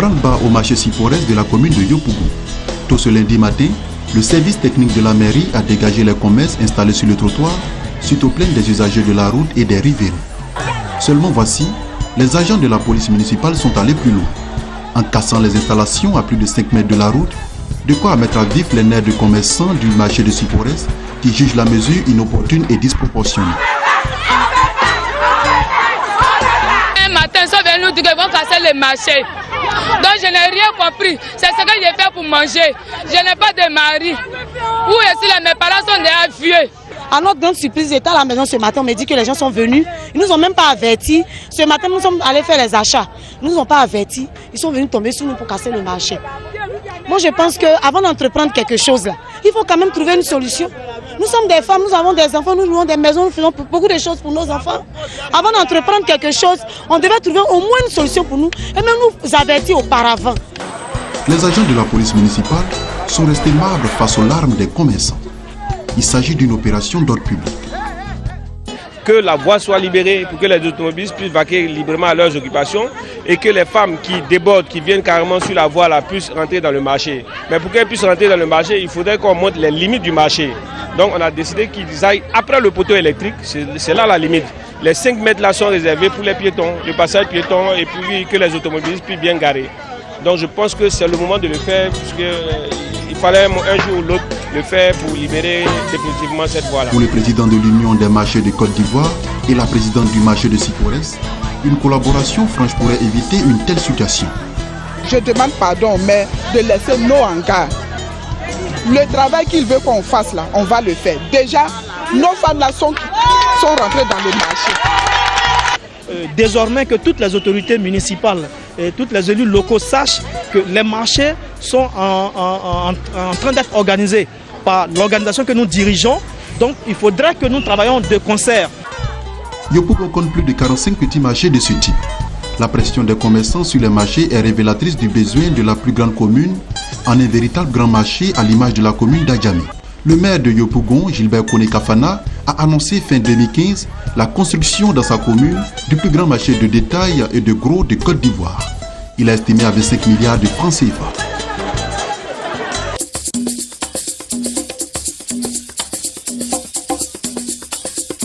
branle-bas au marché Sipores de la commune de Yopougon. Tôt ce lundi matin, le service technique de la mairie a dégagé les commerces installés sur le trottoir suite aux plaintes des usagers de la route et des riverains. Seulement voici, les agents de la police municipale sont allés plus loin. En cassant les installations à plus de 5 mètres de la route, de quoi mettre à vif les nerfs de commerçants du marché de Sipores qui jugent la mesure inopportune et disproportionnée. Un matin, ils sont venus nous dire qu'ils vont casser le marché. Donc je n'ai rien compris. C'est ce que j'ai fait pour manger. Je n'ai pas de mari. Où est-ce que mes parents sont déjà vieux? À notre grande surprise, j'étais à la maison ce matin, on m'a dit que les gens sont venus. Ils ne nous ont même pas avertis. Ce matin, nous sommes allés faire les achats. Ils ne nous ont pas avertis. Ils sont venus tomber sur nous pour casser le marché. Moi, je pense qu'avant d'entreprendre quelque chose, là, il faut quand même trouver une solution. Nous sommes des femmes, nous avons des enfants, nous louons des maisons, nous faisons beaucoup de choses pour nos enfants. Avant d'entreprendre quelque chose, on devait trouver au moins une solution pour nous et même nous avertir auparavant. Les agents de la police municipale sont restés marbres face aux larmes des commerçants. Il s'agit d'une opération d'ordre public. Que la voie soit libérée pour que les automobilistes puissent vaquer librement à leurs occupations et que les femmes qui débordent, qui viennent carrément sur la voie, là, puissent rentrer dans le marché. Mais pour qu'elles puissent rentrer dans le marché, il faudrait qu'on montre les limites du marché. Donc on a décidé qu'ils aillent après le poteau électrique, c'est là la limite. Les 5 mètres là sont réservés pour les piétons, le passage piéton et puis que les automobilistes puissent bien garer. Donc je pense que c'est le moment de le faire puisqu'il fallait un jour ou l'autre le faire pour libérer définitivement cette voie-là. Pour le président de l'Union des marchés de Côte d'Ivoire et la présidente du marché de Sipores, une collaboration franche pourrait éviter une telle situation. Je demande pardon, mais de laisser nos hangars. Le travail qu'il veut qu'on fasse là, on va le faire. Déjà, nos femmes là sont rentrées dans le marché. Désormais que toutes les autorités municipales et tous les élus locaux sachent que les marchés sont en train d'être organisés par l'organisation que nous dirigeons. Donc il faudrait que nous travaillions de concert. Yopougon compte plus de 45 petits marchés de ce type. La pression des commerçants sur les marchés est révélatrice du besoin de la plus grande commune en un véritable grand marché à l'image de la commune d'Adjamé. Le maire de Yopougon, Gilbert Koné Kafana, a annoncé fin 2015 la construction dans sa commune du plus grand marché de détail et de gros de Côte d'Ivoire. Il a estimé à 25 milliards de francs CFA.